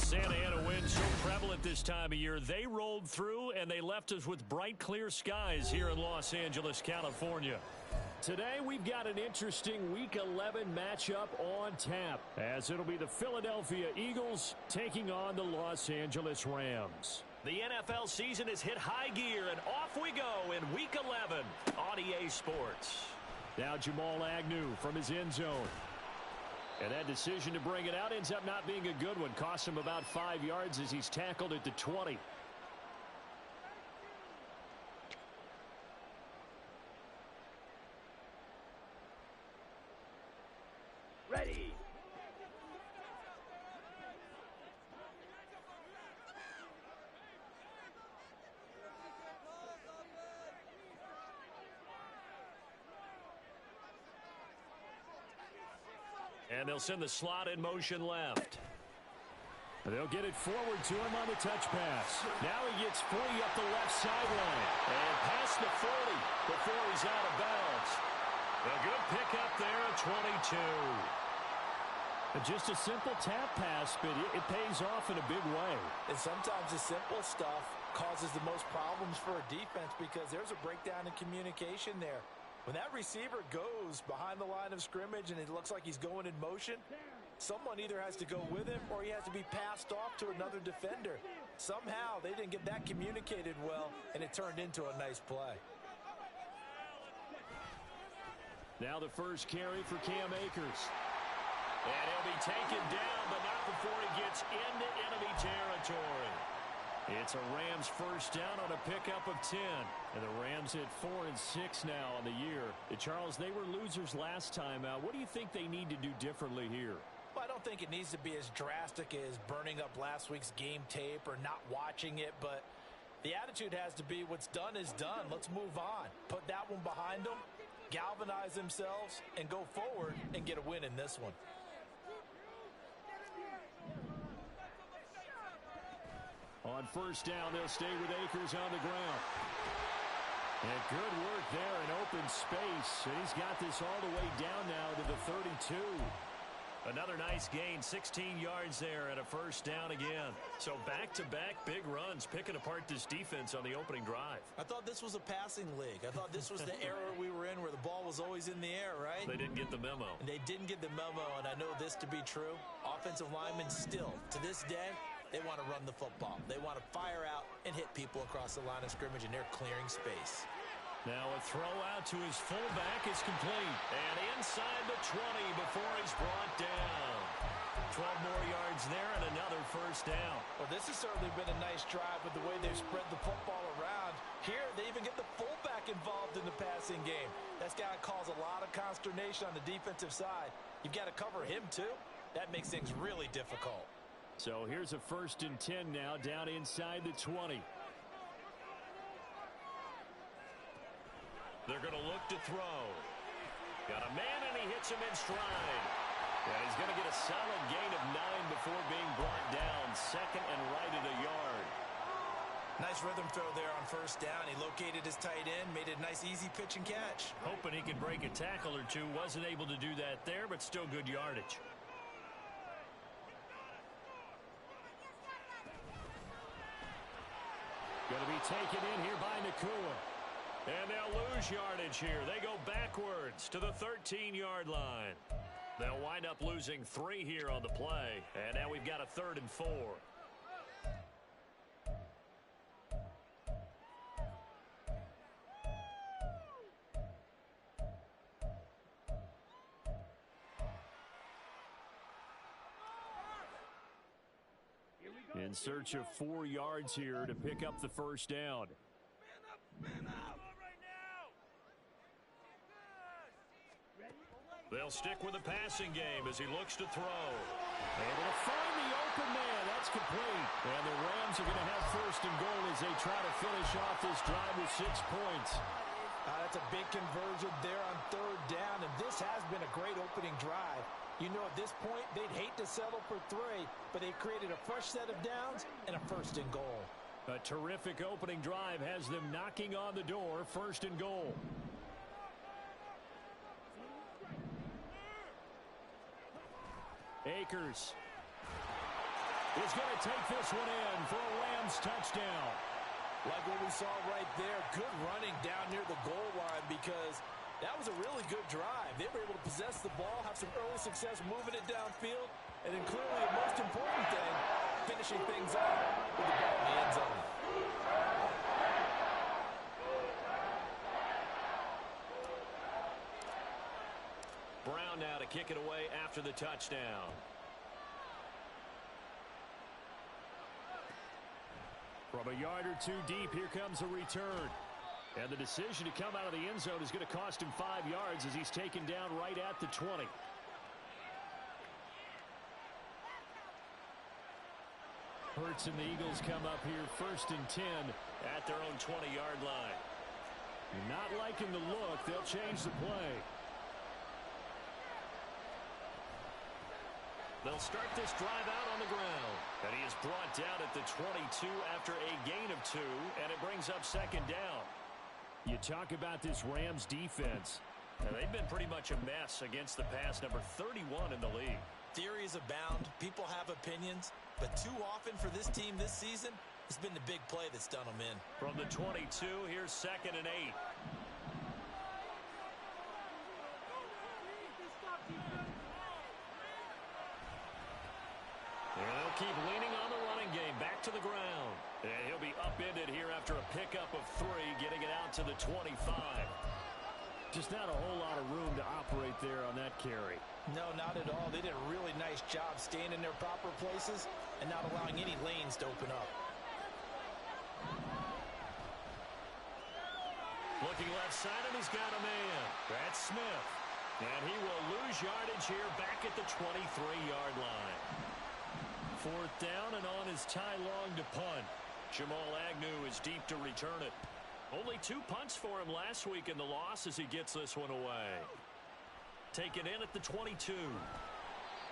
Santa Ana wind so prevalent this time of year. They rolled through, and they left us with bright, clear skies here in Los Angeles, California. Today, we've got an interesting Week 11 matchup on tap, as it'll be the Philadelphia Eagles taking on the Los Angeles Rams. The NFL season has hit high gear, and off we go in Week 11 on EA Sports. Now Jamal Agnew from his end zone. And that decision to bring it out ends up not being a good one. Cost him about 5 yards as he's tackled at the 20. Ready. And they'll send the slot in motion left. They'll get it forward to him on the touch pass. Now he gets free up the left sideline. And past the 40 before he's out of bounds. A good pickup there at 22. Just a simple tap pass, but it pays off in a big way. And sometimes the simple stuff causes the most problems for a defense because there's a breakdown in communication there. When that receiver goes behind the line of scrimmage and it looks like he's going in motion, someone either has to go with him or he has to be passed off to another defender. Somehow they didn't get that communicated well, and it turned into a nice play. Now the first carry for Cam Akers. And he'll be taken down, but not before he gets into enemy territory. It's a Rams first down on a pickup of 10. And the Rams at 4-6 now on the year. Charles, they were losers last time out. What do you think they need to do differently here? Well, I don't think it needs to be as drastic as burning up last week's game tape or not watching it, but the attitude has to be what's done is done. Let's move on. Put that one behind them, galvanize themselves, and go forward and get a win in this one. On first down, they'll stay with Akers on the ground. And good work there in open space. And he's got this all the way down now to the 32. Another nice gain, 16 yards there and a first down again. So back-to-back big runs, picking apart this defense on the opening drive. I thought this was a passing league. I thought this was the era we were in where the ball was always in the air, right? They didn't get the memo. And they didn't get the memo, and I know this to be true. Offensive linemen still, to this day, they want to run the football. They want to fire out and hit people across the line of scrimmage, and they're clearing space. Now a throw out to his fullback is complete. And inside the 20 before he's brought down. 12 more yards there and another first down. Well, this has certainly been a nice drive with the way they've spread the football around. Here, they even get the fullback involved in the passing game. That's got to cause a lot of consternation on the defensive side. You've got to cover him, too. That makes things really difficult. So here's a 1st and 10 now down inside the 20. They're going to look to throw. Got a man, and he hits him in stride. And he's going to get a solid gain of 9 before being brought down. Second and right at a yard. Nice rhythm throw there on first down. He located his tight end, made it a nice easy pitch and catch. Hoping he could break a tackle or two. Wasn't able to do that there, but still good yardage. Going to be taken in here by Nacua. And they'll lose yardage here. They go backwards to the 13-yard line. They'll wind up losing 3 here on the play. And now we've got a 3rd and 4. In search of 4 yards here to pick up the first down. Man up. They'll stick with the passing game as he looks to throw. Able to find the open man. That's complete. And the Rams are going to have 1st and goal as they try to finish off this drive with 6 points. That's a big conversion there on 3rd down, and this has been a great opening drive. You know, at this point, they'd hate to settle for 3, but they created a fresh set of downs and a 1st and goal. A terrific opening drive has them knocking on the door. 1st and goal. Akers. is going to take this one in for a Rams touchdown. Like what we saw right there, good running down near the goal line because that was a really good drive. They were able to possess the ball, have some early success moving it downfield, and then clearly the most important thing, finishing things off with the ball in the end zone. Brown now to kick it away after the touchdown. From a yard or two deep, here comes a return. And the decision to come out of the end zone is going to cost him 5 yards as he's taken down right at the 20. Hurts and the Eagles come up here 1st and 10 at their own 20-yard line. Not liking the look, they'll change the play. They'll start this drive out on the ground. And he is brought down at the 22 after a gain of 2, and it brings up 2nd down. You talk about this Rams defense. And they've been pretty much a mess against the pass, number 31 in the league. Theories abound. People have opinions. But too often for this team this season, it's been the big play that's done them in. From the 22, here's 2nd and 8. And they'll keep leaning on the running game. Back to the ground. And he'll be upended here after a pickup of 3, getting it out to the 25. Just not a whole lot of room to operate there on that carry. No, not at all. They did a really nice job staying in their proper places and not allowing any lanes to open up. Looking left side, and he's got a man. That's Smith. And he will lose yardage here back at the 23-yard line. 4th down, and on is Ty Long to punt. Jamal Agnew is deep to return it. Only 2 punts for him last week in the loss as he gets this one away. Take it in at the 22.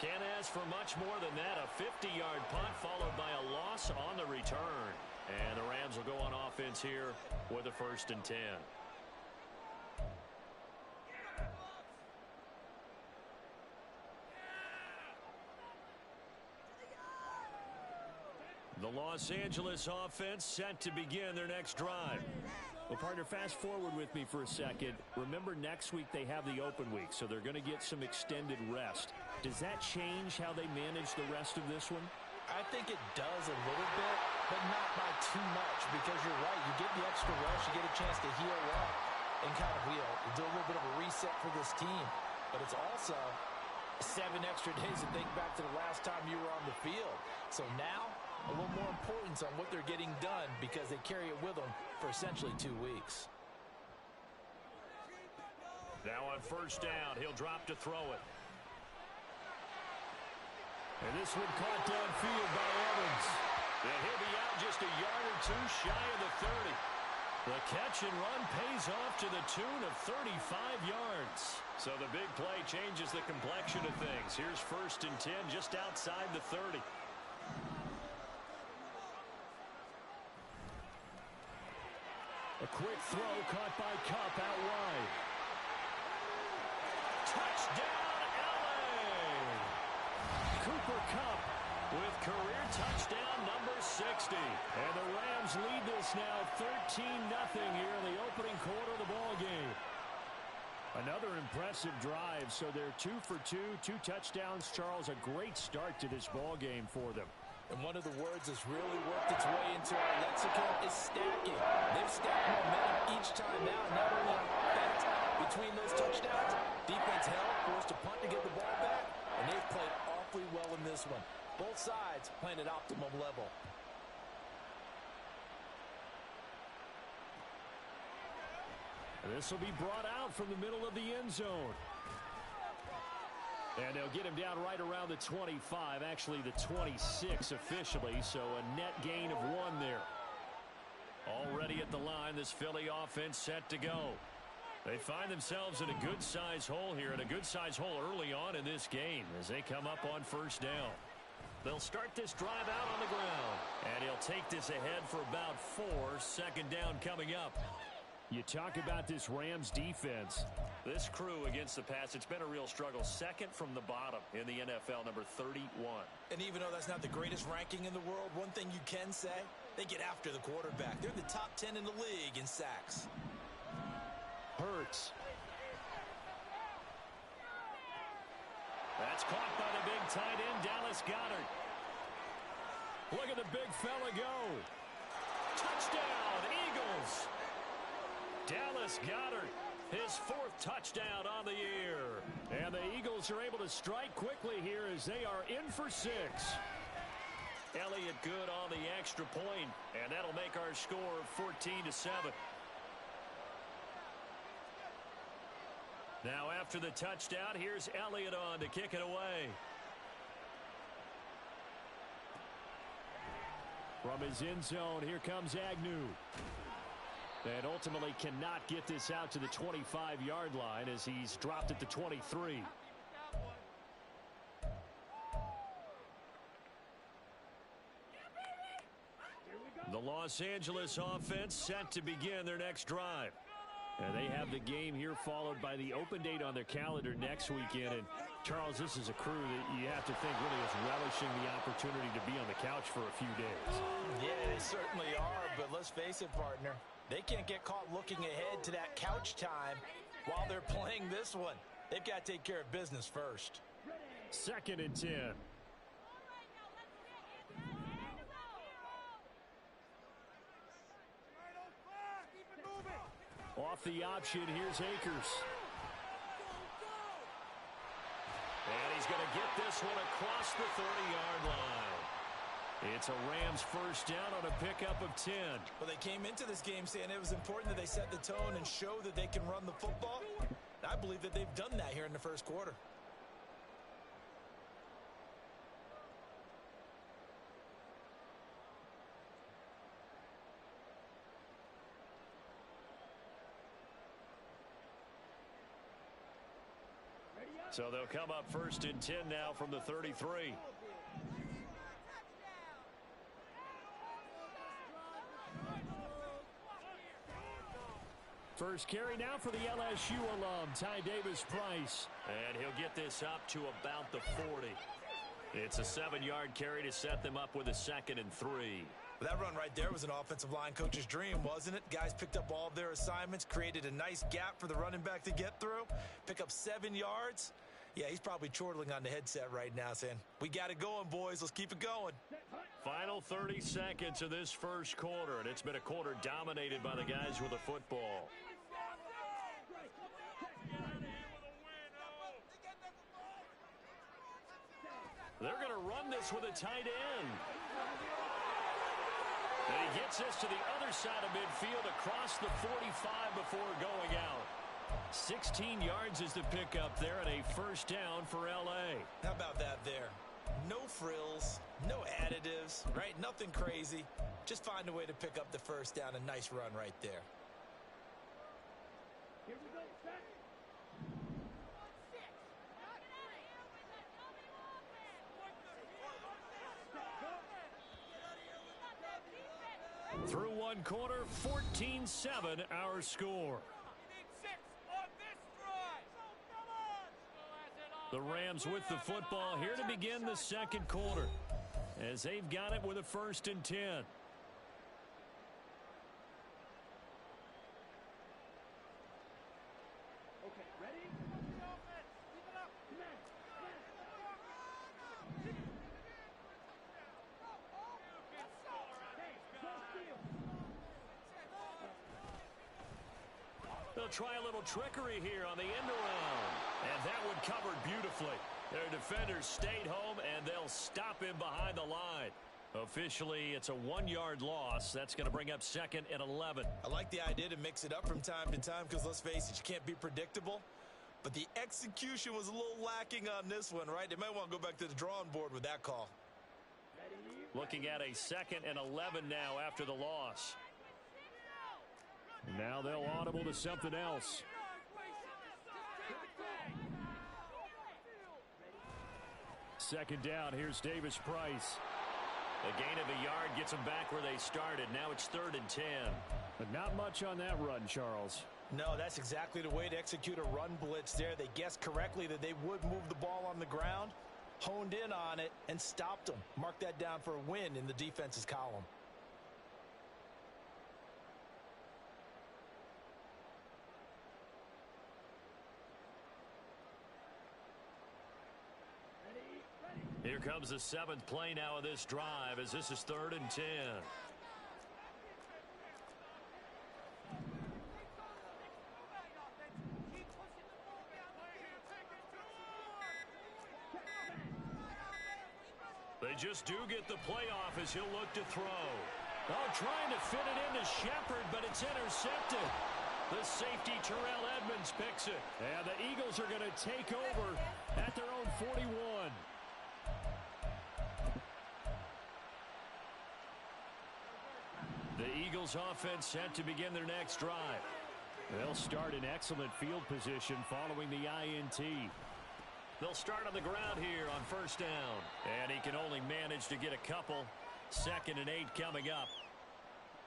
Can't ask for much more than that. A 50-yard punt followed by a loss on the return. And the Rams will go on offense here with a 1st and 10. The Los Angeles offense set to begin their next drive. Well, partner, fast forward with me for a second. Remember, next week they have the open week, so they're going to get some extended rest. Does that change how they manage the rest of this one? I think it does a little bit, but not by too much, because you're right. You get the extra rest, you get a chance to heal up and kind of do a little bit of a reset for this team. But it's also 7 extra days to think back to the last time you were on the field. So now, a little more importance on what they're getting done because they carry it with them for essentially 2 weeks. Now on 1st down, he'll drop to throw it. And this one caught downfield by Evans. And he'll be out just a yard or 2 shy of the 30. The catch and run pays off to the tune of 35 yards. So the big play changes the complexion of things. Here's 1st and 10 just outside the 30. A quick throw caught by Kupp out wide. Touchdown, LA! Cooper Kupp with career touchdown number 60. And the Rams lead this now 13-0 here in the opening quarter of the ball game. Another impressive drive, so they're 2 for 2, 2 touchdowns. Charles, a great start to this ball game for them. And one of the words that's really worked its way into our lexicon is stacking. They've stacked momentum each time out, not only on offense. Between those touchdowns, defense held, forced a punt to get the ball back, and they've played awfully well in this one. Both sides playing at optimum level. And this will be brought out from the middle of the end zone. And they'll get him down right around the 25, actually the 26 officially, so a net gain of 1 there. Already at the line, this Philly offense set to go. They find themselves in a good-sized hole here, and a good-sized hole early on in this game as they come up on 1st down. They'll start this drive out on the ground, and he'll take this ahead for about 4, 2nd down coming up. You talk about this Rams defense. This crew against the pass, it's been a real struggle. Second from the bottom in the NFL, number 31. And even though that's not the greatest ranking in the world, one thing you can say, they get after the quarterback. They're in the top 10 in the league in sacks. Hurts. That's caught by the big tight end, Dallas Goedert. Look at the big fella go. Touchdown, Eagles. Dallas Goedert, his 4th touchdown on the year. And the Eagles are able to strike quickly here as they are in for 6. Elliott good on the extra point, and that'll make our score 14-7. Now after the touchdown, here's Elliott on to kick it away. From his end zone, here comes Agnew. And ultimately cannot get this out to the 25-yard line as he's dropped at the 23. The Los Angeles offense set to begin their next drive. And they have the game here followed by the open date on their calendar next weekend. And Charles, this is a crew that you have to think really is relishing the opportunity to be on the couch for a few days. Yeah, they certainly are, but let's face it, partner. They can't get caught looking ahead to that couch time while they're playing this one. They've got to take care of business first. 2nd and 10. Off the option, here's Akers. And he's going to get this one across the 30-yard line. It's a Rams first down on a pickup of 10. Well, they came into this game saying it was important that they set the tone and show that they can run the football. And I believe that they've done that here in the first quarter. So they'll come up 1st and 10 now from the 33. First carry now for the LSU alum, Ty Davis-Price. And he'll get this up to about the 40. It's a 7-yard carry to set them up with a 2nd and 3. That run right there was an offensive line coach's dream, wasn't it? Guys picked up all of their assignments, created a nice gap for the running back to get through, pick up 7 yards. Yeah, he's probably chortling on the headset right now saying, we got it going, boys. Let's keep it going. Final 30 seconds of this first quarter, and it's been a quarter dominated by the guys with the football. They're going to run this with a tight end. And he gets this to the other side of midfield across the 45 before going out. 16 yards is the pickup there and a first down for L.A. How about that there? No frills, no additives, right? Nothing crazy. Just find a way to pick up the first down. A nice run right there. Here we go, set. Through one quarter, 14-7 our score. The Rams with the football here to begin the second quarter as they've got it with a 1st and 10. Okay, ready? They'll try a little trickery here on the end around. And that one covered beautifully. Their defenders stayed home, and they'll stop him behind the line. Officially, it's a 1-yard loss. That's going to bring up 2nd and 11. I like the idea to mix it up from time to time because, let's face it, you can't be predictable. But the execution was a little lacking on this one, right? They might want to go back to the drawing board with that call. Looking at a 2nd and 11 now after the loss. Now they'll audible to something else. Second down, here's Davis-Price. A gain of a yard gets them back where they started. Now it's 3rd and 10. But not much on that run, Charles. No, that's exactly the way to execute a run blitz there. They guessed correctly that they would move the ball on the ground, honed in on it, and stopped them. Mark that down for a win in the defense's column. Here comes the 7th play now of this drive as this is 3rd and 10. They just do get the playoff as he'll look to throw. Oh, trying to fit it into Shepard, but it's intercepted. The safety, Terrell Edmonds, picks it. And the Eagles are going to take over at their own 41. The Eagles offense set to begin their next drive. They'll start in excellent field position following the INT. They'll start on the ground here on 1st down. And he can only manage to get a couple. 2nd and 8 coming up.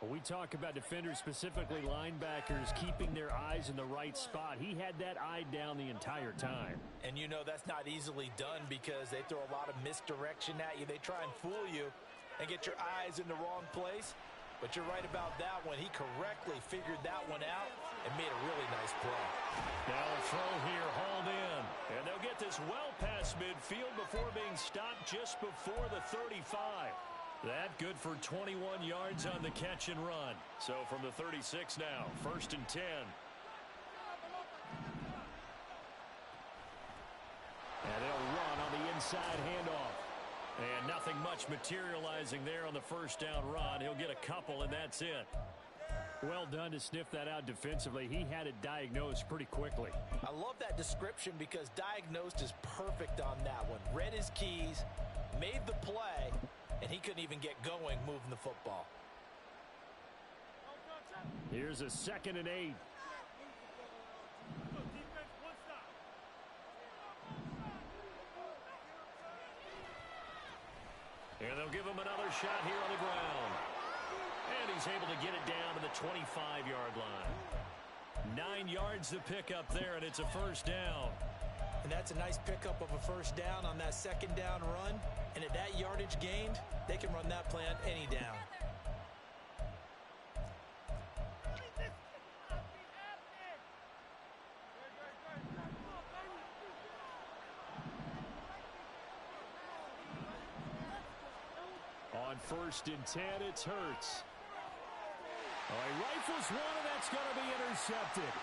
When we talk about defenders, specifically linebackers, keeping their eyes in the right spot, he had that eye down the entire time. And you know that's not easily done because they throw a lot of misdirection at you. They try and fool you and get your eyes in the wrong place. But you're right about that one. He correctly figured that one out and made a really nice play. Now a throw here, hauled in. And they'll get this well past midfield before being stopped just before the 35. That good for 21 yards on the catch and run. So from the 36 now, 1st and 10. And they'll run on the inside handoff. And nothing much materializing there on the 1st down run. He'll get a couple, and that's it. Well done to sniff that out defensively. He had it diagnosed pretty quickly. I love that description because diagnosed is perfect on that one. Read his keys, made the play, and he couldn't even get going moving the football. Here's a 2nd and 8. And they'll give him another shot here on the ground. And he's able to get it down to the 25-yard line. 9 yards to pick up there, and it's a 1st down. And that's a nice pickup of a 1st down on that 2nd down run. And at that yardage gained, they can run that play on any down. On 1st and 10, it's Hurts. Oh, he rifles one, and that's going to be intercepted.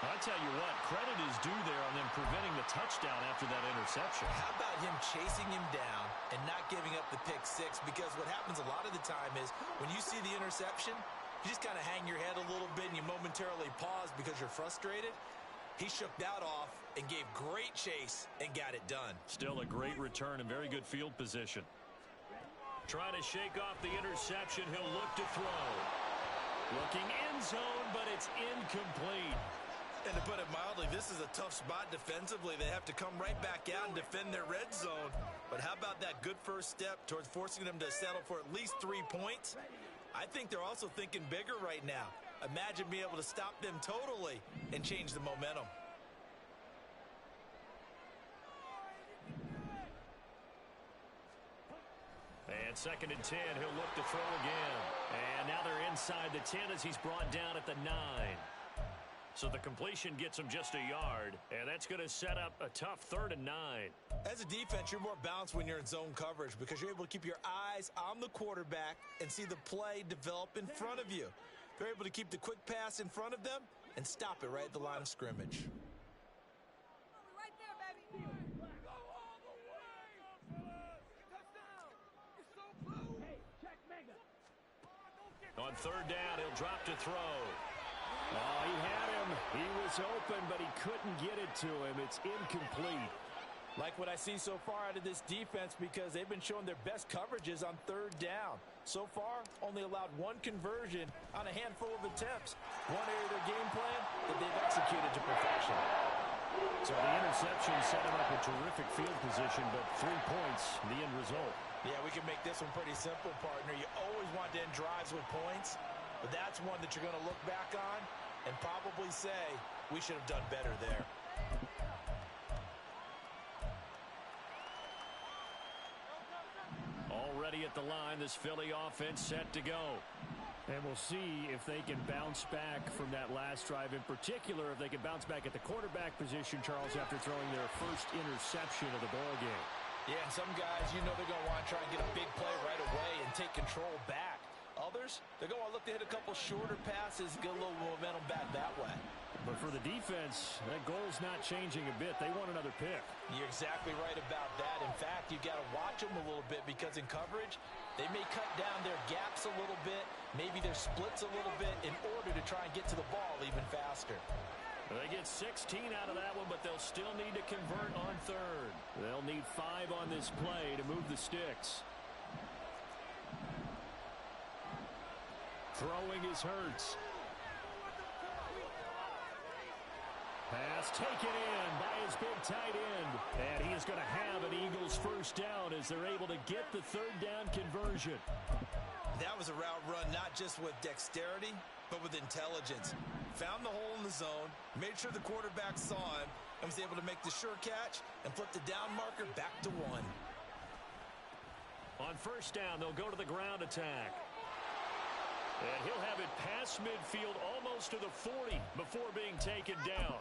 I'll tell you what, credit is due there on them preventing the touchdown after that interception. How about him chasing him down and not giving up the pick 6? Because what happens a lot of the time is when you see the interception, you just kind of hang your head a little bit and you momentarily pause because you're frustrated. He shook that off and gave great chase and got it done. Still a great return and very good field position. Trying to shake off the interception. He'll look to throw. Looking end zone, but it's incomplete. And to put it mildly, this is a tough spot defensively. They have to come right back out and defend their red zone. But how about that good first step towards forcing them to settle for at least 3 points? I think they're also thinking bigger right now. Imagine being able to stop them totally and change the momentum. And 2nd and 10, he'll look to throw again. And now they're inside the 10 as he's brought down at the 9. So the completion gets him just a yard, and that's going to set up a tough 3rd and 9. As a defense, you're more balanced when you're in zone coverage because you're able to keep your eyes on the quarterback and see the play develop in front of you. They're able to keep the quick pass in front of them and stop it right at the line of scrimmage. Right there, baby. Go all the way. Touchdown. You're so close. Hey, check mega. On 3rd down, he'll drop to throw. Oh, he had him. He was open, but he couldn't get it to him. It's incomplete. Like what I see so far out of this defense because they've been showing their best coverages on 3rd down. So far, only allowed 1 conversion on a handful of attempts. One area of their game plan that they've executed to perfection. So the interception set him up a terrific field position, but 3 points, the end result. Yeah, we can make this one pretty simple, partner. You always want to end drives with points, but that's one that you're going to look back on and probably say, we should have done better there. Already at the line, this Philly offense set to go. And we'll see if they can bounce back from that last drive. In particular, if they can bounce back at the quarterback position, Charles, after throwing their first interception of the ballgame. Yeah, and some guys, you know they're going to want to try and get a big play right away and take control back. Others, they're going to look to hit a couple shorter passes, get a little momentum back that way. But for the defense, that goal's not changing a bit. They want another pick. You're exactly right about that. In fact, you've got to watch them a little bit because in coverage, they may cut down their gaps a little bit, maybe their splits a little bit in order to try and get to the ball even faster. They get 16 out of that one, but they'll still need to convert on third. They'll need 5 on this play to move the sticks. Throwing is Hurts. Pass taken in by his big tight end. And he is going to have an Eagles first down as they're able to get the third down conversion. That was a route run not just with dexterity, but with intelligence. Found the hole in the zone, made sure the quarterback saw him, and was able to make the sure catch and flip the down marker back to 1. On first down, they'll go to the ground attack. And he'll have it past midfield almost to the 40 before being taken down.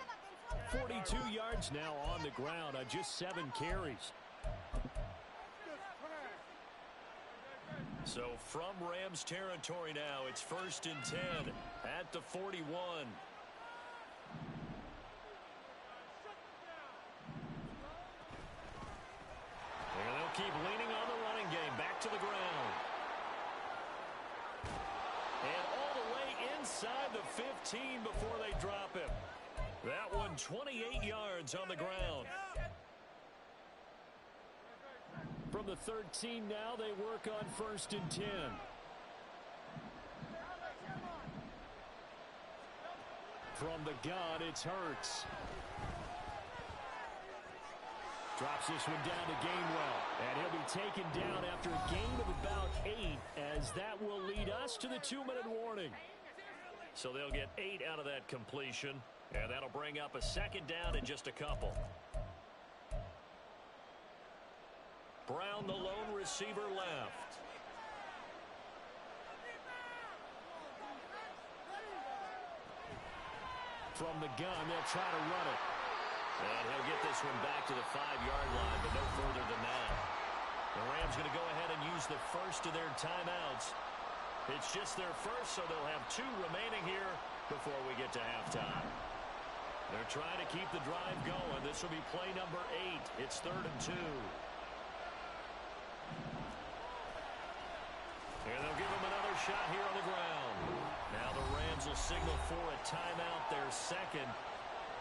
42 yards now on the ground on just 7 carries. So from Rams territory now, it's 1st and 10 at the 41. And they'll keep leaning on the running game. Back to the ground. And all the way inside the 15 before they drop him. That one 28 yards on the ground. From the 13 now, they work on 1st and 10. From the gun, it's Hurts. Drops this one down to Gainwell. And he'll be taken down after a gain of about 8, as that will lead us to the 2-minute warning. So they'll get 8 out of that completion, and that'll bring up a 2nd down in just a couple. Brown, the lone receiver, left. From the gun, they'll try to run it. And he'll get this one back to the 5-yard line, but no further than that. The Rams going to go ahead and use the first of their timeouts. It's just their first, so they'll have 2 remaining here before we get to halftime. They're trying to keep the drive going. This will be play number 8. It's 3rd and 2. And they'll give him another shot here on the ground. Now the Rams will signal for a timeout, their 2nd.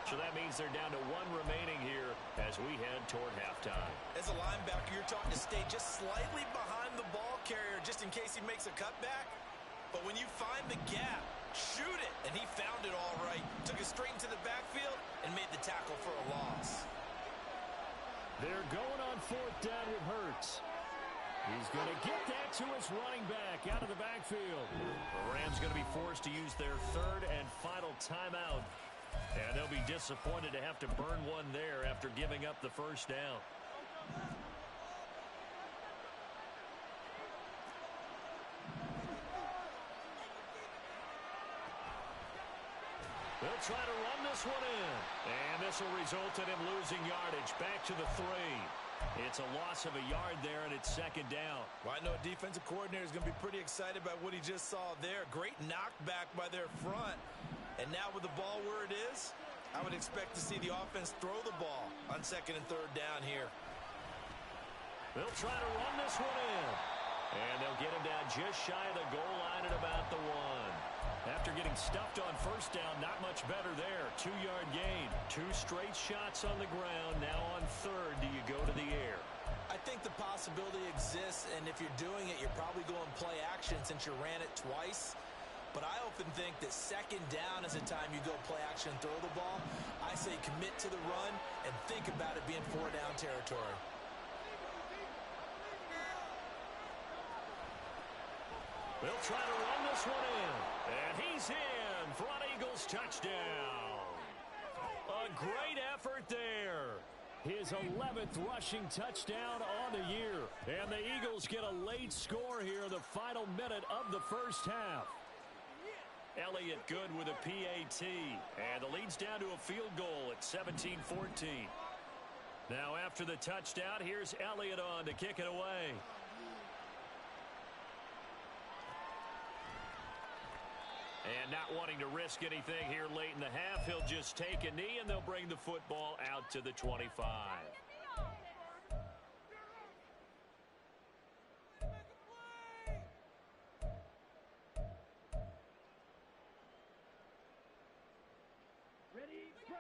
So that means they're down to 1 remaining here as we head toward halftime. As a linebacker, you're taught to stay just slightly behind the ball carrier just in case he makes a cutback. But when you find the gap, shoot it. And he found it all right. Took it straight into the backfield and made the tackle for a loss. They're going on 4th down with Hurts. He's going to get that to his running back out of the backfield. The Rams going to be forced to use their 3rd and final timeout. And they'll be disappointed to have to burn one there after giving up the first down. They'll try to run this one in. And this will result in him losing yardage. Back to the 3. It's a loss of a yard there, and it's 2nd down. Well, I know a defensive coordinator is going to be pretty excited about what he just saw there. Great knockback by their front. And now with the ball where it is, I would expect to see the offense throw the ball on 2nd and 3rd down here. They'll try to run this one in. And they'll get him down just shy of the goal line at about the 1. After getting stuffed on 1st down, not much better there. 2-yard gain. 2 straight shots on the ground. Now on 3rd, do you go to the air? I think the possibility exists, and if you're doing it, you're probably going play action since you ran it twice. But I often think that second down is a time you go play action and throw the ball. I say commit to the run and think about it being 4-down territory. They'll try to run this one in. And he's in for an Eagles touchdown. A great effort there. His 11th rushing touchdown on the year. And the Eagles get a late score here in the final minute of the first half. Elliott good with a PAT. And the lead's down to a field goal at 17-14. Now after the touchdown, here's Elliott on to kick it away. And not wanting to risk anything here late in the half, he'll just take a knee, and they'll bring the football out to the 25.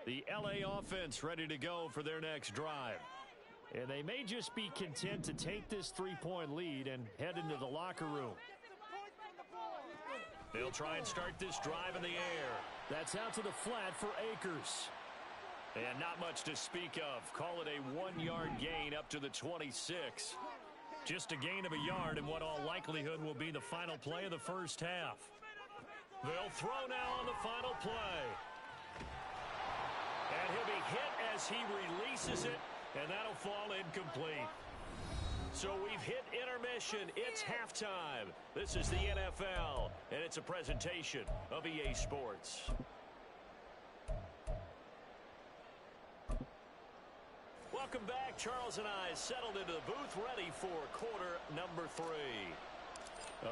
The LA offense ready to go for their next drive. And they may just be content to take this 3-point lead and head into the locker room. They'll try and start this drive in the air. That's out to the flat for Akers. And not much to speak of. Call it a 1-yard gain up to the 26. Just a gain of a yard in what all likelihood will be the final play of the first half. They'll throw now on the final play. And he'll be hit as he releases it, and that'll fall incomplete. So we've hit intermission. It's halftime. This is the NFL, and it's a presentation of EA Sports. Welcome back. Charles and I settled into the booth ready for quarter number 3.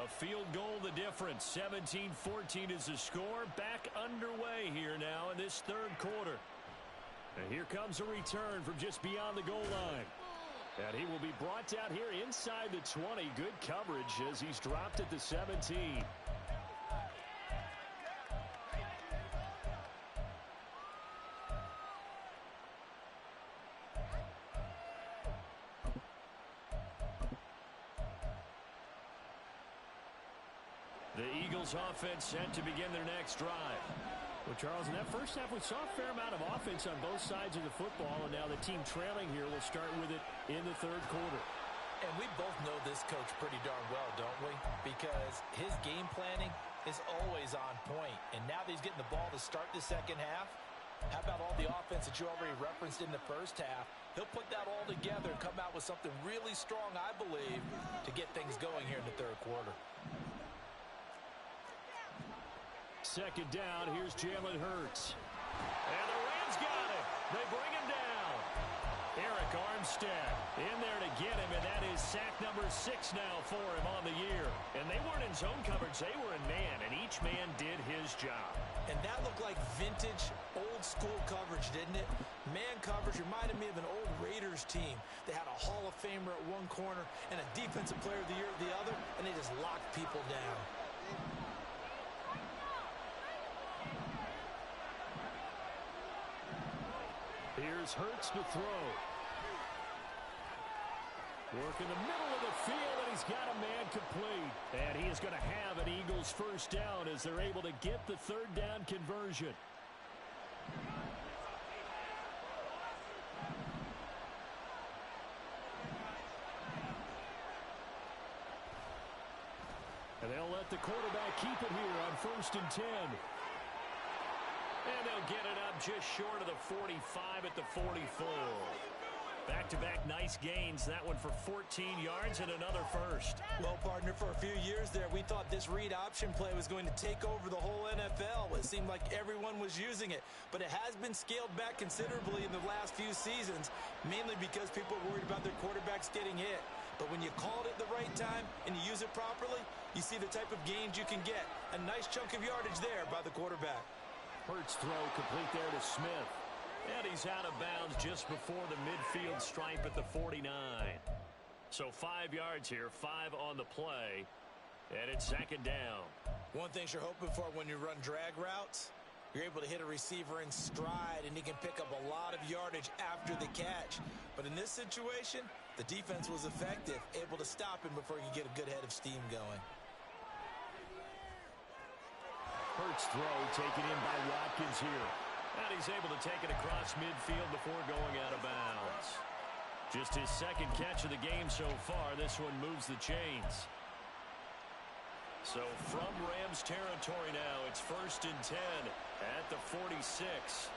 A field goal the difference. 17-14 is the score. Back underway here now in this third quarter. And here comes a return from just beyond the goal line. And he will be brought down here inside the 20. Good coverage as he's dropped at the 17. The Eagles offense set to begin their next drive. Well, Charles, in that first half, we saw a fair amount of offense on both sides of the football, and now the team trailing here will start with it in the third quarter. And we both know this coach pretty darn well, don't we? Because his game planning is always on point. And now that he's getting the ball to start the second half, how about all the offense that you already referenced in the first half? He'll put that all together and come out with something really strong, I believe, to get things going here in the third quarter. Second down, here's Jalen Hurts. And the Rams got him. They bring him down. Eric Armstead in there to get him, and that is sack number 6 now for him on the year. And they weren't in zone coverage, they were in man, and each man did his job. And that looked like vintage, old-school coverage, didn't it? Man coverage reminded me of an old Raiders team. They had a Hall of Famer at one corner and a Defensive Player of the Year at the other, and they just locked people down. Here's Hurts to throw. Work in the middle of the field, and he's got a man complete. And he is going to have an Eagles first down as they're able to get the third down conversion. And they'll let the quarterback keep it here on 1st and 10. And they'll get it up just short of the 45 at the 44. Back-to-back nice gains. That one for 14 yards and another first. Well, partner, for a few years there, we thought this read option play was going to take over the whole NFL. It seemed like everyone was using it. But it has been scaled back considerably in the last few seasons, mainly because people are worried about their quarterbacks getting hit. But when you call it at the right time and you use it properly, you see the type of gains you can get. A nice chunk of yardage there by the quarterback. Hurts throw complete there to Smith. And he's out of bounds just before the midfield stripe at the 49. So 5 yards here, 5 on the play. And it's second down. One thing you're hoping for when you run drag routes, you're able to hit a receiver in stride and he can pick up a lot of yardage after the catch. But in this situation, the defense was effective, able to stop him before he could get a good head of steam going. Hurts throw taken in by Watkins here. And he's able to take it across midfield before going out of bounds. Just his second catch of the game so far. This one moves the chains. So from Rams territory now, it's 1st and 10 at the 46.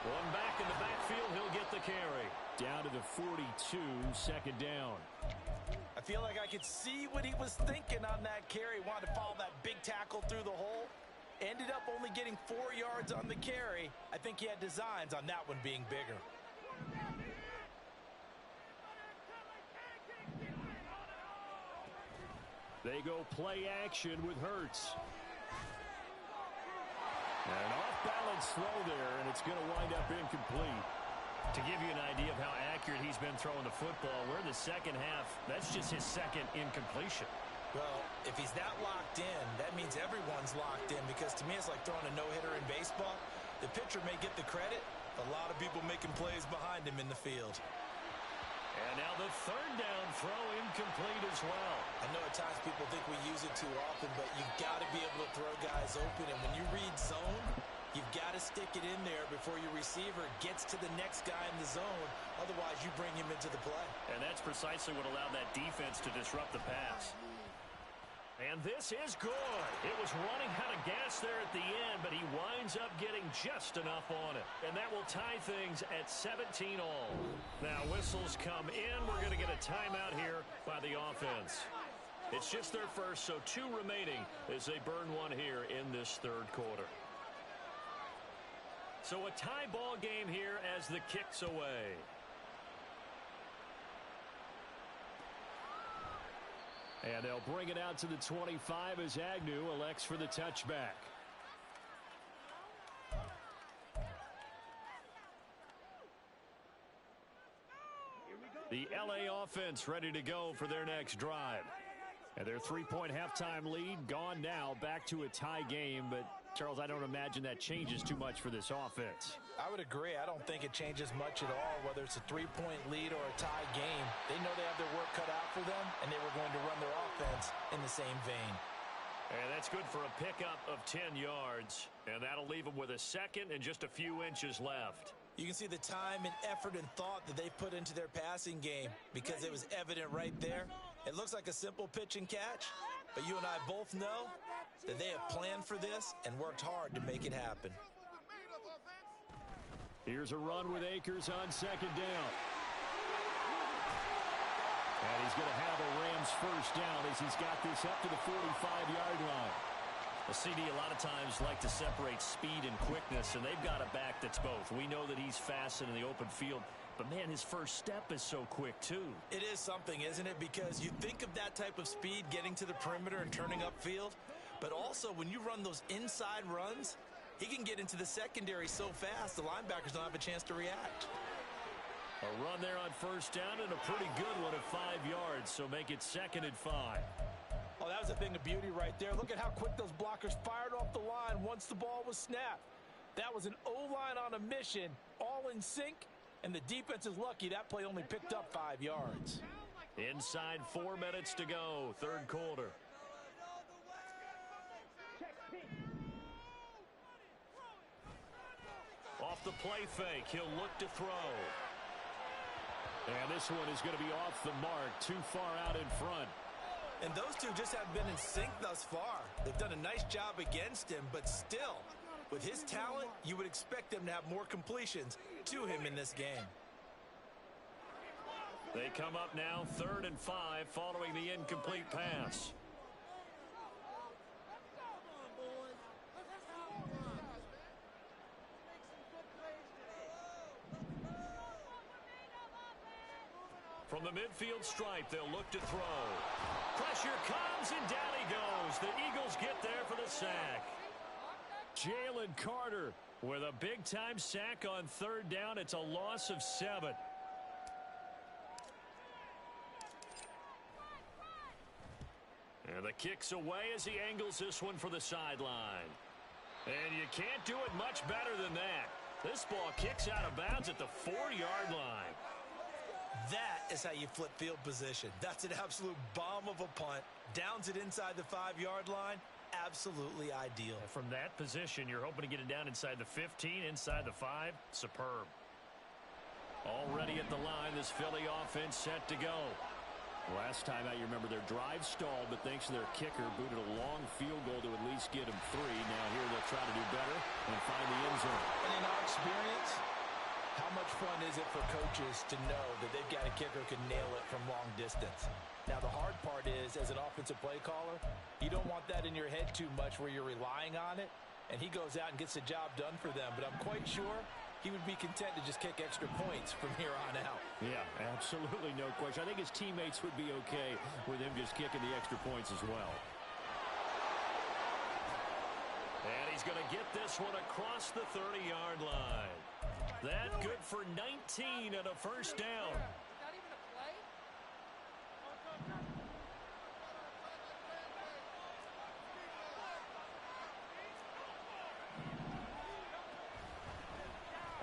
One back in the backfield, he'll get the carry. Down to the 42, 2nd down. I feel like I could see what he was thinking on that carry. Wanted to follow that big tackle through the hole. Ended up only getting 4 yards on the carry. I think he had designs on that one being bigger. They go play action with Hurts. An off-balance throw there, and it's going to wind up incomplete. To give you an idea of how accurate he's been throwing the football, we're in the second half. That's just his second incompletion. Well, if he's that locked in, that means everyone's locked in, because to me it's like throwing a no-hitter in baseball. The pitcher may get the credit, a lot of people making plays behind him in the field. And now the 3rd down throw incomplete as well. I know at times people think we use it too often, but you've got to be able to throw guys open. And when you read zone, you've got to stick it in there before your receiver gets to the next guy in the zone. Otherwise, you bring him into the play. And that's precisely what allowed that defense to disrupt the pass. And this is good. It was running out of gas there at the end, but he winds up getting just enough on it. And that will tie things at 17 all. Now whistles come in. We're going to get a timeout here by the offense. It's just their first, so 2 remaining as they burn one here in this 3rd quarter. So a tie ball game here as the kick's away. And they'll bring it out to the 25 as Agnew elects for the touchback. The LA offense ready to go for their next drive. And their 3-point halftime lead gone now, back to a tie game. But, Charles, I don't imagine that changes too much for this offense. I would agree. I don't think it changes much at all, whether it's a 3-point lead or a tie game. They know they have their work cut out for them, and they were going to run their offense in the same vein. And that's good for a pickup of 10 yards. And that'll leave them with a second and just a few inches left. You can see the time and effort and thought that they've put into their passing game, because it was evident right there. It looks like a simple pitch and catch, but you and I both know that they have planned for this and worked hard to make it happen. Here's a run with Akers on 2nd down. And he's going to have a Rams 1st down as he's got this up to the 45-yard line. The CD a lot of times like to separate speed and quickness, and they've got a back that's both. We know that he's fast in the open field, but, man, his first step is so quick, too. It is something, isn't it? Because you think of that type of speed getting to the perimeter and turning upfield, but also when you run those inside runs, he can get into the secondary so fast the linebackers don't have a chance to react. A run there on 1st down and a pretty good one at 5 yards, so make it 2nd and 5. Oh, that was a thing of beauty right there. Look at how quick those blockers fired off the line once the ball was snapped. That was an O-line on a mission, all in sync, and the defense is lucky that play only picked up 5 yards. Inside 4 minutes to go, 3rd quarter. Off the play fake, he'll look to throw. And this one is going to be off the mark, too far out in front. And those two just have been in sync thus far. They've done a nice job against him, but still, with his talent, you would expect them to have more completions to him in this game. They come up now 3rd and 5 following the incomplete pass. From the midfield stripe, they'll look to throw. Pressure comes, and down he goes. The Eagles get there for the sack. Jalen Carter with a big-time sack on 3rd down. It's a loss of 7. And the kick's away as he angles this one for the sideline. And you can't do it much better than that. This ball kicks out of bounds at the 4-yard line. That is how you flip field position. That's an absolute bomb of a punt. Downs it inside the 5-yard line. Absolutely ideal. From that position, you're hoping to get it down inside the 15, inside the 5. Superb. Already at the line, this Philly offense set to go. Last time out, you remember their drive stalled, but thanks to their kicker, booted a long field goal to at least get them 3. Now here they'll try to do better and find the end zone. And in our experience, how much fun is it for coaches to know that they've got a kicker who can nail it from long distance? Now, the hard part is, as an offensive play caller, you don't want that in your head too much where you're relying on it, and he goes out and gets the job done for them. But I'm quite sure he would be content to just kick extra points from here on out. Yeah, absolutely no question. I think his teammates would be okay with him just kicking the extra points as well. And he's going to get this one across the 30-yard line. That good for 19 and a first down. Not even a play?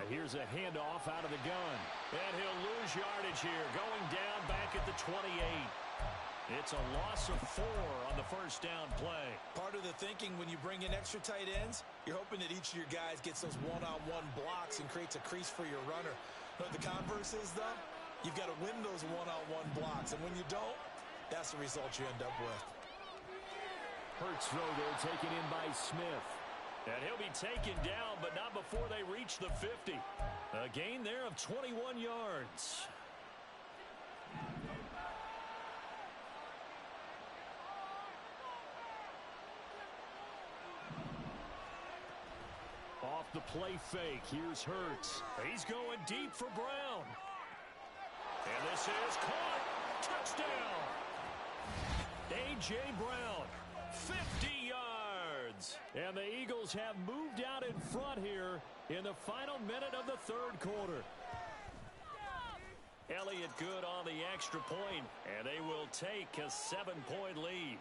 Here's a handoff out of the gun. And he'll lose yardage here. Going down back at the 28. It's a loss of 4 on the first down play. Part of the thinking when you bring in extra tight ends, you're hoping that each of your guys gets those one-on-one blocks and creates a crease for your runner. But the converse is, though, you've got to win those one-on-one blocks. And when you don't, that's the result you end up with. Hurts throw there taken in by Smith. And he'll be taken down, but not before they reach the 50. A gain there of 21 yards. Off the play fake, here's Hurts. He's going deep for Brown. And this is caught. Touchdown. A.J. Brown, 50 yards. And the Eagles have moved out in front here in the final minute of the third quarter. Elliott good on the extra point, and they will take a 7-point lead.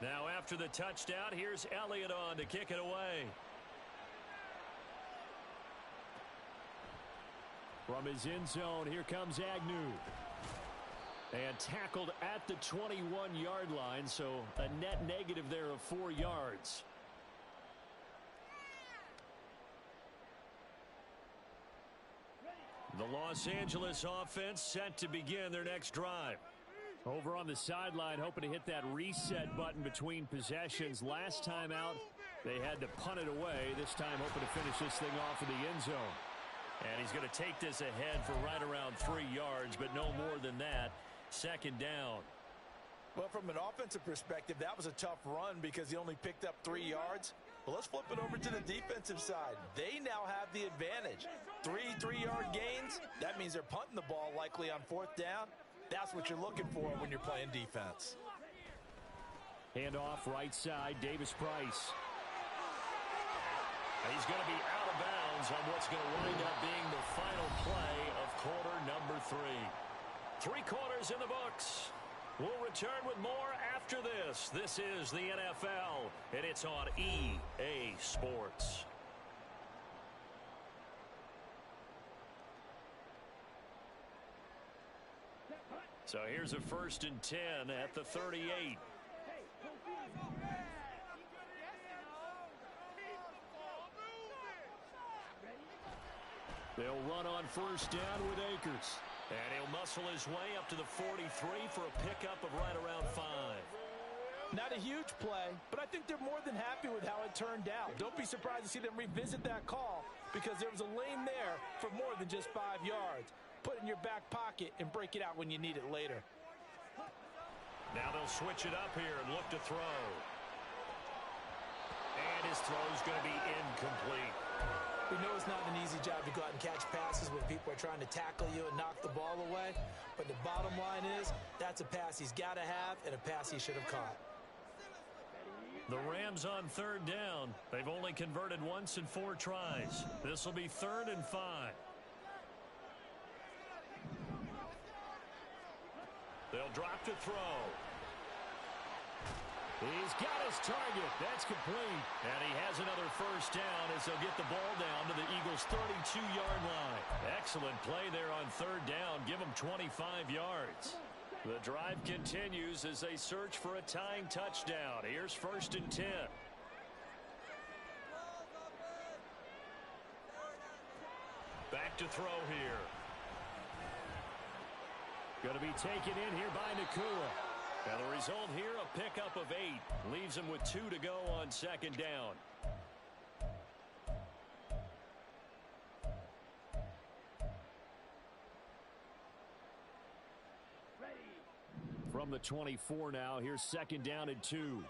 Now after the touchdown, here's Elliott on to kick it away. From his end zone, here comes Agnew. And tackled at the 21-yard line, so a net negative there of 4 yards. The Los Angeles offense set to begin their next drive. Over on the sideline, hoping to hit that reset button between possessions. Last time out, they had to punt it away. This time, hoping to finish this thing off in the end zone. And he's going to take this ahead for right around 3 yards, but no more than that. Second down. Well, from an offensive perspective, that was a tough run because he only picked up 3 yards. Well, let's flip it over to the defensive side. They now have the advantage. 3-3-yard gains, that means they're punting the ball likely on 4th down. That's what you're looking for when you're playing defense. Handoff right side, Davis Price. He's going to be out of bounds on what's going to wind up being the final play of quarter number 3. 3 quarters in the books. We'll return with more after this. This is the NFL, and it's on EA Sports. So here's a 1st and 10 at the 38. They'll run on 1st down with Akers. And he'll muscle his way up to the 43 for a pickup of right around 5. Not a huge play, but I think they're more than happy with how it turned out. Don't be surprised to see them revisit that call because there was a lane there for more than just 5 yards. Put it in your back pocket and break it out when you need it later. Now they'll switch it up here and look to throw. And his throw's going to be incomplete. We know it's not an easy job to go out and catch passes when people are trying to tackle you and knock the ball away. But the bottom line is that's a pass he's got to have and a pass he should have caught. The Rams on 3rd down. They've only converted once in 4 tries. This will be 3rd and 5. They'll drop to throw. He's got his target. That's complete. And he has another first down as they'll get the ball down to the Eagles' 32-yard line. Excellent play there on third down. Give them 25 yards. The drive continues as they search for a tying touchdown. Here's 1st and 10. Back to throw here. Going to be taken in here by Nacua. And the result here, a pickup of 8. Leaves him with 2 to go on 2nd down. From the 24 now, here's 2nd down and 2.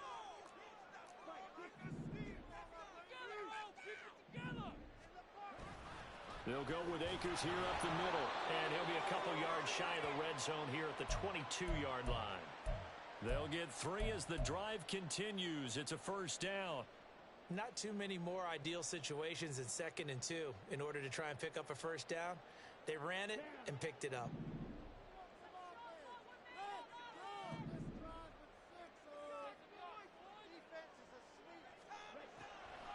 They'll go with Akers here up the middle. And he'll be a couple yards shy of the red zone here at the 22-yard line. They'll get 3 as the drive continues. It's a 1st down. Not too many more ideal situations in 2nd and 2 in order to try and pick up a 1st down. They ran it and picked it up.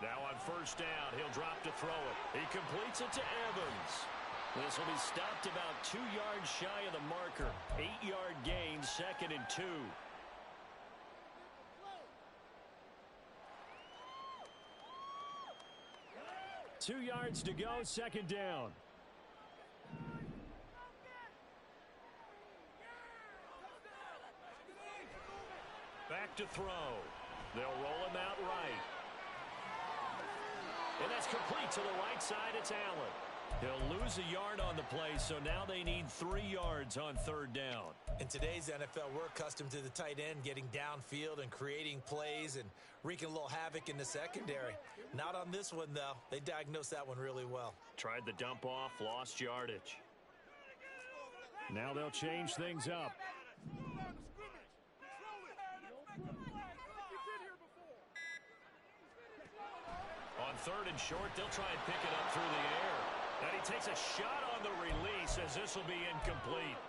Now on 1st down, he'll drop to throw it. He completes it to Evans. This will be stopped about 2 yards shy of the marker. 8-yard gain, 2nd and 2. 2 yards to go, 2nd down. Back to throw. They'll roll him out right. And that's complete to the right side. It's Allen. He'll lose a yard on the play, so now they need 3 yards on 3rd down. In today's NFL, we're accustomed to the tight end getting downfield and creating plays and wreaking a little havoc in the secondary. Not on this one, though. They diagnosed that one really well. Tried the dump off, lost yardage. Now they'll change things up. On 3rd and short, they'll try and pick it up through the air. And he takes a shot on the release as this will be incomplete.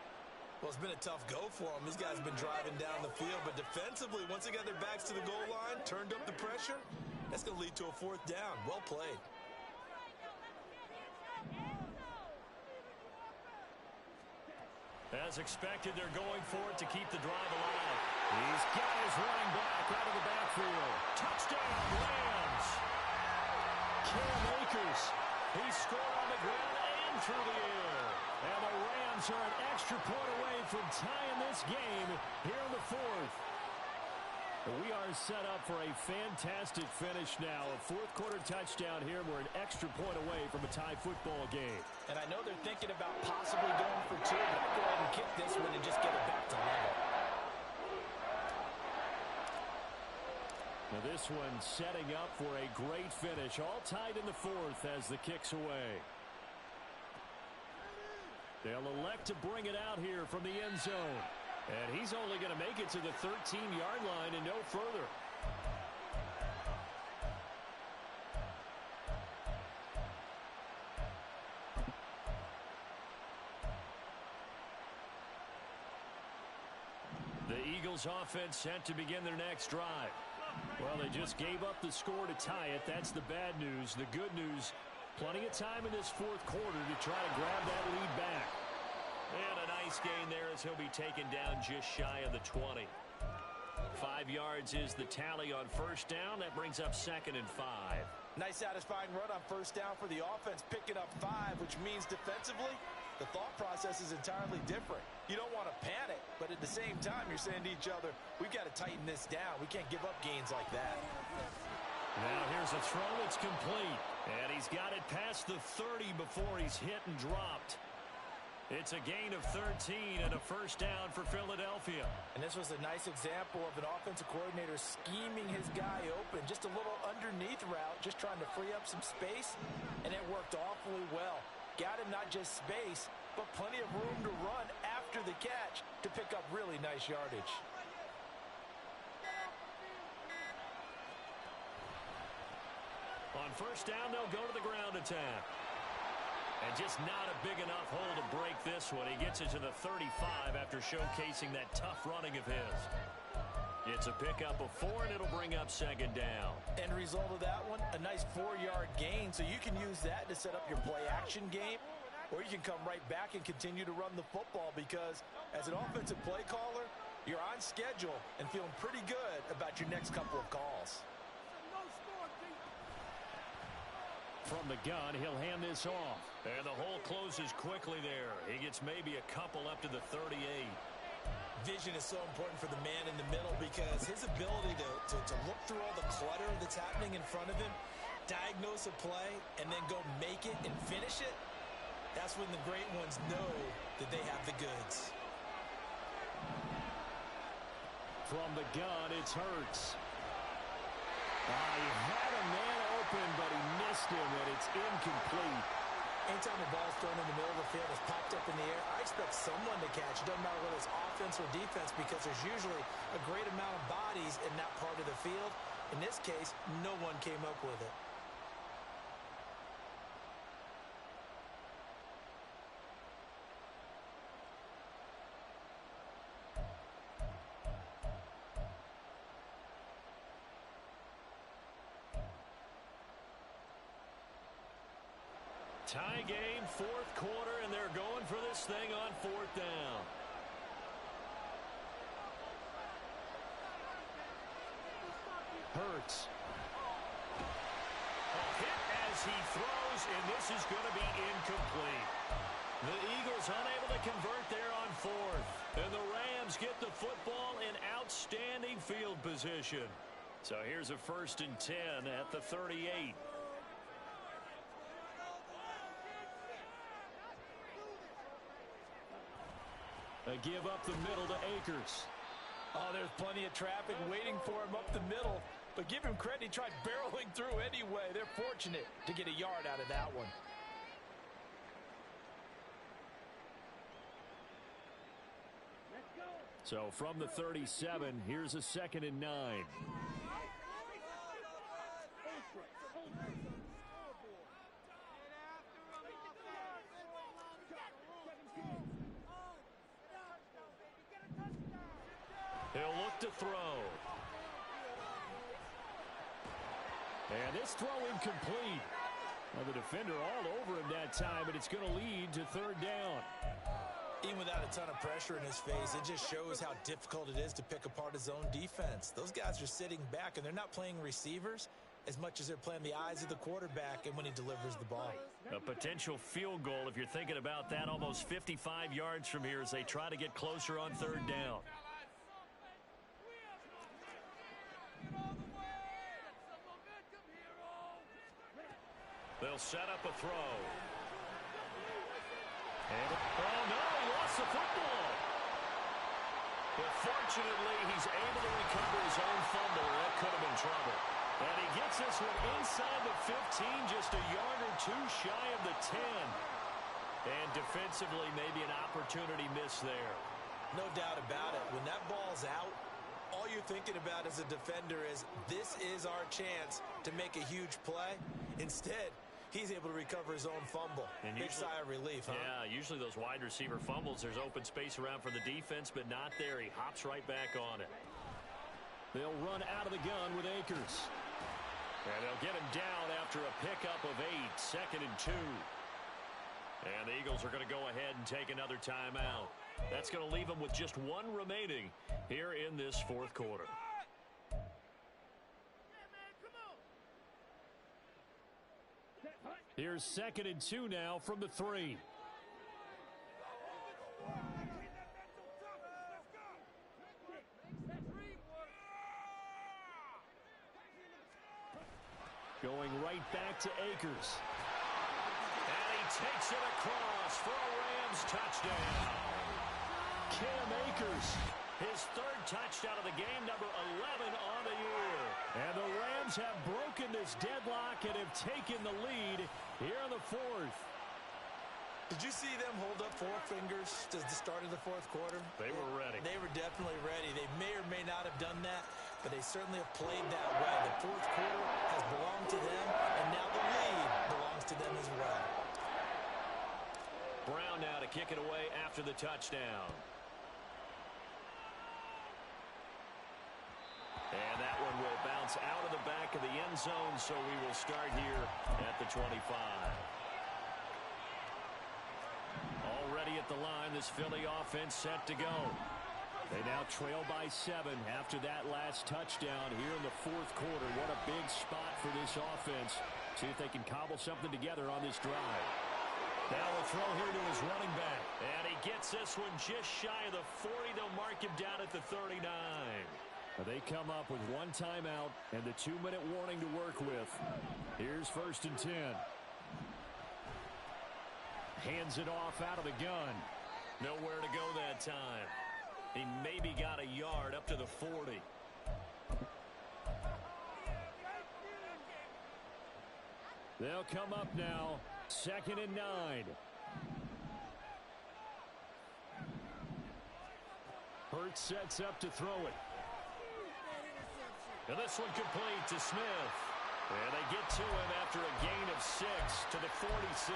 Well, it's been a tough go for them. These guys have been driving down the field, but defensively, once they got their backs to the goal line, turned up the pressure, that's going to lead to a 4th down. Well played. As expected, they're going for it to keep the drive alive. He's got his running back out of the backfield. Touchdown, Rams! Cam Akers. He scored on the ground and through the air. And the Rams are an extra point away from tying this game here in the 4th. We are set up for a fantastic finish now. A 4th quarter touchdown here. We're an extra point away from a tie football game. And I know they're thinking about possibly going for 2, but I'll go ahead and kick this one and just get it back to level. Now this one setting up for a great finish. All tied in the 4th as the kick's away. They'll elect to bring it out here from the end zone. And he's only going to make it to the 13-yard line and no further. The Eagles offense set to begin their next drive. Well, they just gave up the score to tie it. That's the bad news. The good news, plenty of time in this 4th quarter to try to grab that lead back. And a nice gain there as he'll be taken down just shy of the 20. 5 yards is the tally on 1st down. That brings up 2nd and 5. Nice satisfying run on 1st down for the offense, picking up 5, which means defensively, the thought process is entirely different. You don't want to panic, but at the same time, you're saying to each other, we've got to tighten this down. We can't give up gains like that. Now here's a throw that's complete. And he's got it past the 30 before he's hit and dropped. It's a gain of 13 and a 1st down for Philadelphia. And this was a nice example of an offensive coordinator scheming his guy open. Just a little underneath route, just trying to free up some space, and it worked awfully well. Got him not just space, but plenty of room to run after the catch to pick up really nice yardage. On 1st down, they'll go to the ground attack. And just not a big enough hole to break this one. He gets it to the 35 after showcasing that tough running of his. It's a pickup of 4, and it'll bring up second down. End result of that one, a nice 4-yard gain. So you can use that to set up your play-action game, or you can come right back and continue to run the football because as an offensive play caller, you're on schedule and feeling pretty good about your next couple of calls. From the gun, he'll hand this off. And the hole closes quickly there. He gets maybe a couple up to the 38. Vision is so important for the man in the middle because his ability to look through all the clutter that's happening in front of him, diagnose a play, and then go make it and finish it, that's when the great ones know that they have the goods. From the gun, it's Hurts. He had a man open, but he missed him, and it's incomplete. Anytime the ball's thrown in the middle of the field, it's popped up in the air, I expect someone to catch it. Doesn't matter whether it's offense or defense because there's usually a great amount of bodies in that part of the field. In this case, no one came up with it. Tie game, fourth quarter, and they're going for this thing on fourth down. Hurts. A hit as he throws, and this is going to be incomplete. The Eagles unable to convert there on fourth. And the Rams get the football in outstanding field position. So here's a 1st and 10 at the 38. A give up the middle to Akers. Oh, there's plenty of traffic waiting for him up the middle. But give him credit, he tried barreling through anyway. They're fortunate to get a yard out of that one. So from the 37, here's a 2nd and 9. He'll look to throw. And this throw incomplete. Well, the defender all over him that time, but it's going to lead to 3rd down. Even without a ton of pressure in his face, it just shows how difficult it is to pick apart his own defense. Those guys are sitting back, and they're not playing receivers as much as they're playing the eyes of the quarterback and when he delivers the ball. A potential field goal, if you're thinking about that, almost 55 yards from here as they try to get closer on 3rd down. They'll set up a throw. And oh no, he lost the football. But fortunately, he's able to recover his own fumble. That could have been trouble. And he gets this one inside the 15, just a yard or two shy of the 10. And defensively, maybe an opportunity miss there. No doubt about it. When that ball's out, all you're thinking about as a defender is this is our chance to make a huge play. Instead, he's able to recover his own fumble. And big sigh of relief, huh? Yeah, usually those wide receiver fumbles, there's open space around for the defense, but not there. He hops right back on it. They'll run out of the gun with Akers. And they'll get him down after a pickup of 8, 2nd and 2. And the Eagles are going to go ahead and take another timeout. That's going to leave them with just 1 remaining here in this 4th quarter. Here's 2nd and 2 now from the 3. Going right back to Akers. And he takes it across for a Rams touchdown. Cam Akers, his 3rd touchdown of the game, number 11 on the year. And the Rams have broken this deadlock and have taken the lead here in the 4th. Did you see them hold up 4 fingers to the start of the 4th quarter? They were ready. They were definitely ready. They may or may not have done that, but they certainly have played that way. The 4th quarter has belonged to them, and now the lead belongs to them as well. Brown now to kick it away after the touchdown. And that one will bounce out of the back of the end zone, so we will start here at the 25. Already at the line, this Philly offense set to go. They now trail by 7 after that last touchdown here in the fourth quarter. What a big spot for this offense. See if they can cobble something together on this drive. Now a throw here to his running back. And he gets this one just shy of the 40. They'll mark him down at the 39. They come up with one timeout and the 2-minute warning to work with. Here's 1st and 10. Hands it off out of the gun. Nowhere to go that time. He maybe got a yard up to the 40. They'll come up now. 2nd and 9. Hurts sets up to throw it. And this one complete to Smith. And they get to him after a gain of 6 to the 46.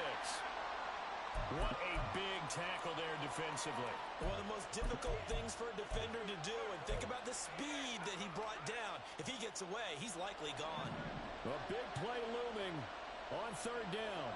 What a big tackle there defensively. One of the most difficult things for a defender to do. And think about the speed that he brought down. If he gets away, he's likely gone. A big play looming on 3rd down.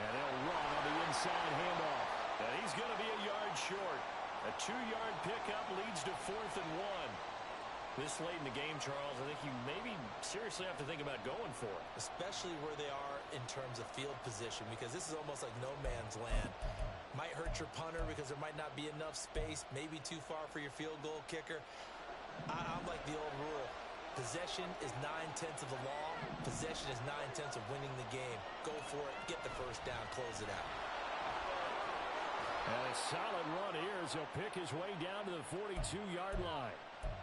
And they'll run on the inside handoff. And he's going to be a yard short. A 2-yard pickup leads to 4th and 1. This late in the game, Charles, I think you maybe seriously have to think about going for it. Especially where they are in terms of field position, because this is almost like no man's land. Might hurt your punter because there might not be enough space, maybe too far for your field goal kicker. I'm like the old rule. Possession is 9/10 of the law. Possession is 9/10 of winning the game. Go for it, get the first down, close it out. And a solid run here as he'll pick his way down to the 42-yard line.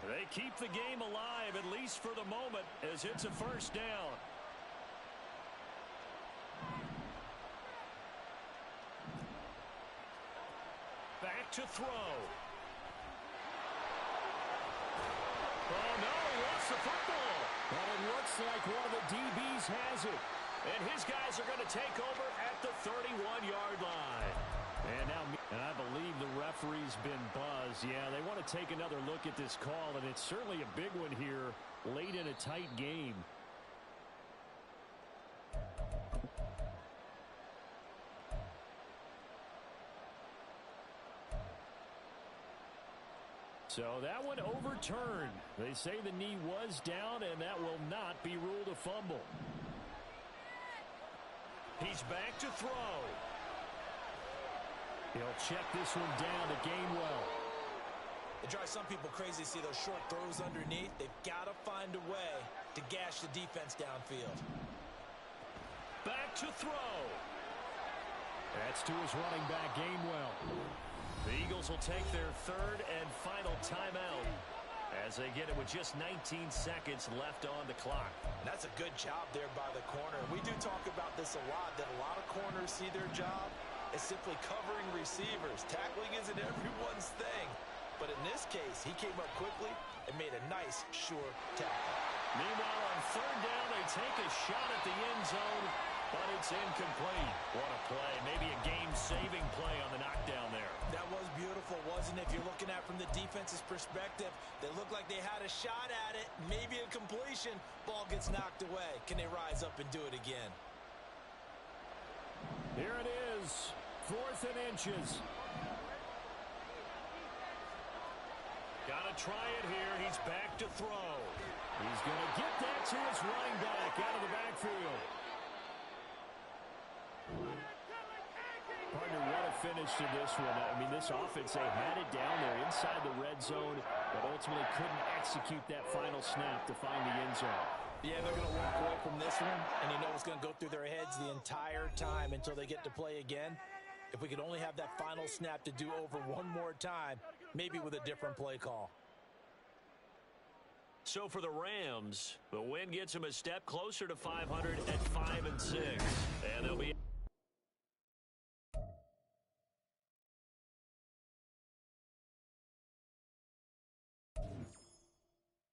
They keep the game alive, at least for the moment, as it's a 1st down. Back to throw. Oh, no, he lost the football. But it looks like one of the DBs has it. And his guys are going to take over at the 31-yard line. And I believe the referee's been buzzed. Yeah, they want to take another look at this call, and it's certainly a big one here late in a tight game. So that one overturned. They say the knee was down, and that will not be ruled a fumble. He's back to throw. He'll check this one down to Gainwell. It drives some people crazy to see those short throws underneath. They've got to find a way to gash the defense downfield. Back to throw. That's to his running back, Gainwell. The Eagles will take their 3rd and final timeout as they get it with just 19 seconds left on the clock. And that's a good job there by the corner. We do talk about this a lot, that a lot of corners see their job as simply covering receivers. Tackling isn't everyone's thing. But in this case, he came up quickly and made a nice, sure tackle. Meanwhile, on 3rd down, they take a shot at the end zone, but it's incomplete. What a play. Maybe a game-saving play on the knockdown there. That was beautiful, wasn't it? If you're looking at it from the defense's perspective, they looked like they had a shot at it, maybe a completion. Ball gets knocked away. Can they rise up and do it again? Here it is, 4th and inches. Got to try it here. He's back to throw. He's going to get that to his running back out of the backfield. Partner, what a finish to this one. I mean, this offense, they had it down there inside the red zone, but ultimately couldn't execute that final snap to find the end zone. Yeah, they're going to walk away from this one, and you know what's going to go through their heads the entire time until they get to play again. If we could only have that final snap to do over one more time, maybe with a different play call. So for the Rams, the win gets them a step closer to 500 at 5-6.